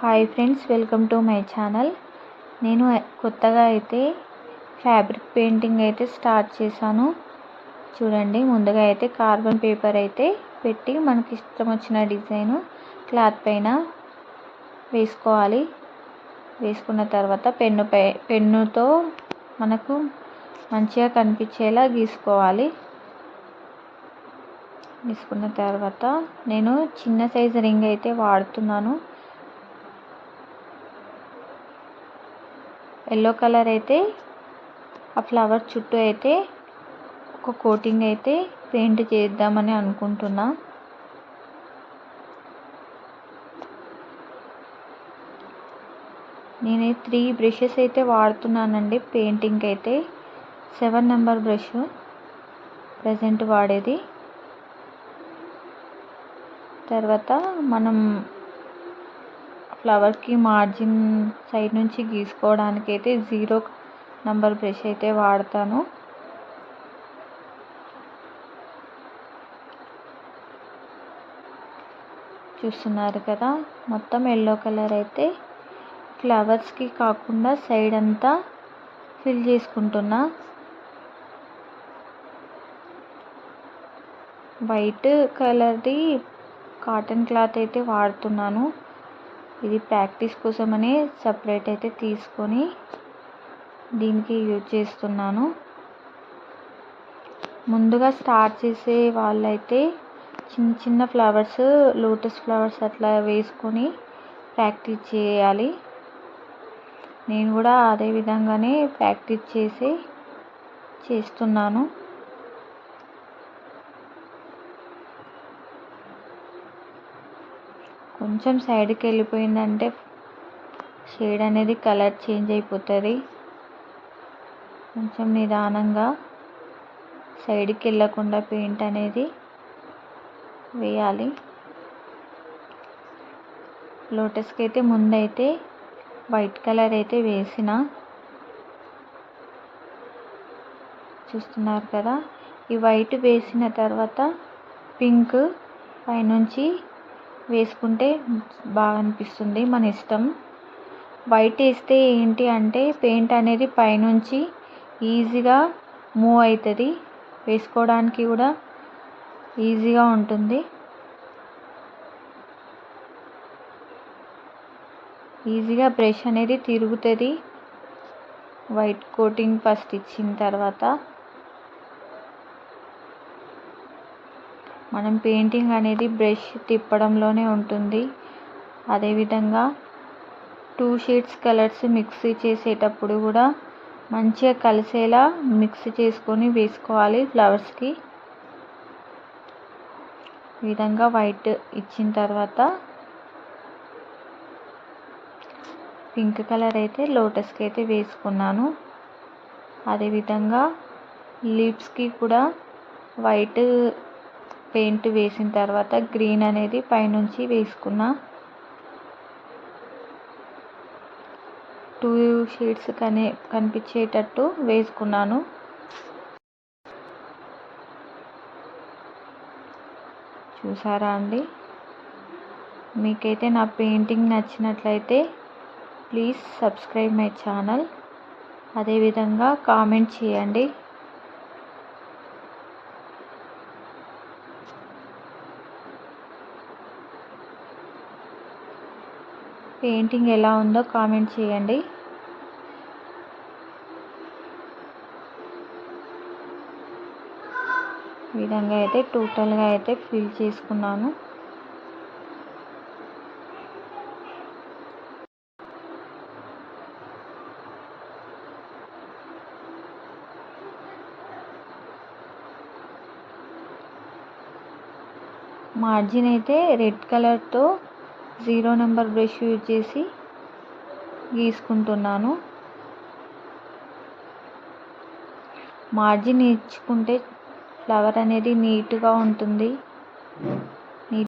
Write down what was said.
Hi friends, welcome to my channel. నేను కొత్తగా అయితే ఫ్యాబ్రిక్ పెయింటింగ్ అయితే స్టార్ట్ చేశాను. చూడండి, ముందుగా అయితే కార్బన్ పేపర్ అయితే పెట్టి మనకి ఇష్టం వచ్చిన డిజైన్ క్లాత్ పైన వేసుకోవాలి. వేసుకున్న తర్వాత పెన్నుతో మనకు మంచిగా కనిపించేలా గీసుకోవాలి. గీసుకున్న తర్వాత నేను చిన్న సైజు రింగ్ అయితే వాడుతున్నాను. ఎల్లో కలర్ అయితే ఆ ఫ్లవర్ చుట్టూ అయితే ఒక కోటింగ్ అయితే పెయింట్ చేద్దామని అనుకుంటున్నా. నేను 3 బ్రషెస్ అయితే వాడుతున్నానండి పెయింటింగ్ అయితే. 7 నెంబర్ బ్రష్ ప్రజెంట్ వాడేది. తర్వాత మనం ఫ్లవర్కి మార్జిన్ సైడ్ నుంచి గీసుకోవడానికి అయితే 0 నెంబర్ బ్రష్ అయితే వాడతాను. చూస్తున్నారు కదా, మొత్తం ఎల్లో కలర్ అయితే ఫ్లవర్స్కి కాకుండా సైడ్ అంతా ఫిల్ చేసుకుంటున్నా. వైట్ కలర్ది కాటన్ క్లాత్ అయితే వాడుతున్నాను. ఇది ప్రాక్టీస్ కోసమని సపరేట్ అయితే తీసుకొని దీనికి యూజ్ చేస్తున్నాను. ముందుగా స్టార్ట్ చేసే వాళ్ళైతే చిన్న చిన్న ఫ్లవర్స్, లోటస్ ఫ్లవర్స్ అట్లా వేసుకొని ప్రాక్టీస్ చేయాలి. నేను కూడా అదే విధంగానే ప్రాక్టీస్ చేస్తున్నాను. కొంచెం సైడ్కి వెళ్ళిపోయిందంటే షేడ్ అనేది కలర్ చేంజ్ అయిపోతుంది. కొంచెం నిదానంగా సైడ్కి వెళ్ళకుండా పెయింట్ అనేది వేయాలి. లోటస్కి అయితే ముందైతే వైట్ కలర్ అయితే వేసిన. చూస్తున్నారు కదా, ఈ వైట్ వేసిన తర్వాత పింక్ పైనుంచి వేసుకుంటే బాగా అనిపిస్తుంది. మన ఇష్టం. వైట్ వేస్తే ఏంటి అంటే పెయింట్ అనేది పైనుంచి ఈజీగా మూవ్ అవుతుంది, వేసుకోవడానికి కూడా ఈజీగా ఉంటుంది. ఈజీగా బ్రష్ అనేది తిరుగుతుంది వైట్ కోటింగ్ ఫస్ట్ ఇచ్చిన తర్వాత. మనం పెయింటింగ్ అనేది బ్రష్ తిప్పడంలోనే ఉంటుంది. అదేవిధంగా 2 షేడ్స్ కలర్స్ మిక్స్ చేసేటప్పుడు కూడా మంచిగా కలిసేలా మిక్స్ చేసుకొని వేసుకోవాలి ఫ్లవర్స్కి. ఈ విధంగా వైట్ ఇచ్చిన తర్వాత పింక్ కలర్ అయితే లోటస్కి అయితే వేసుకున్నాను. అదేవిధంగా లిప్స్కి కూడా వైట్ పెయింట్ వేసిన తర్వాత గ్రీన్ అనేది పైనుంచి వేసుకున్నా. 2 షేడ్స్ కనిపించేటట్టు వేసుకున్నాను. చూసారా అండి? మీకైతే నా పెయింటింగ్ నచ్చినట్లయితే ప్లీజ్ సబ్స్క్రైబ్ మై ఛానల్. అదేవిధంగా కామెంట్ చేయండి. పెయింటింగ్ ఎలా ఉందో కామెంట్ చేయండి. ఈ విధంగా అయితే టోటల్గా అయితే ఫిల్ చేసుకున్నాను. మార్జిన్ అయితే రెడ్ కలర్తో 0 నెంబర్ బ్రష్ యూజ్ చేసి గీసుకుంటున్నాను. మార్జిన్ ఇచ్చుకుంటే ఫ్లవర్ అనేది నీట్గా ఉంటుంది.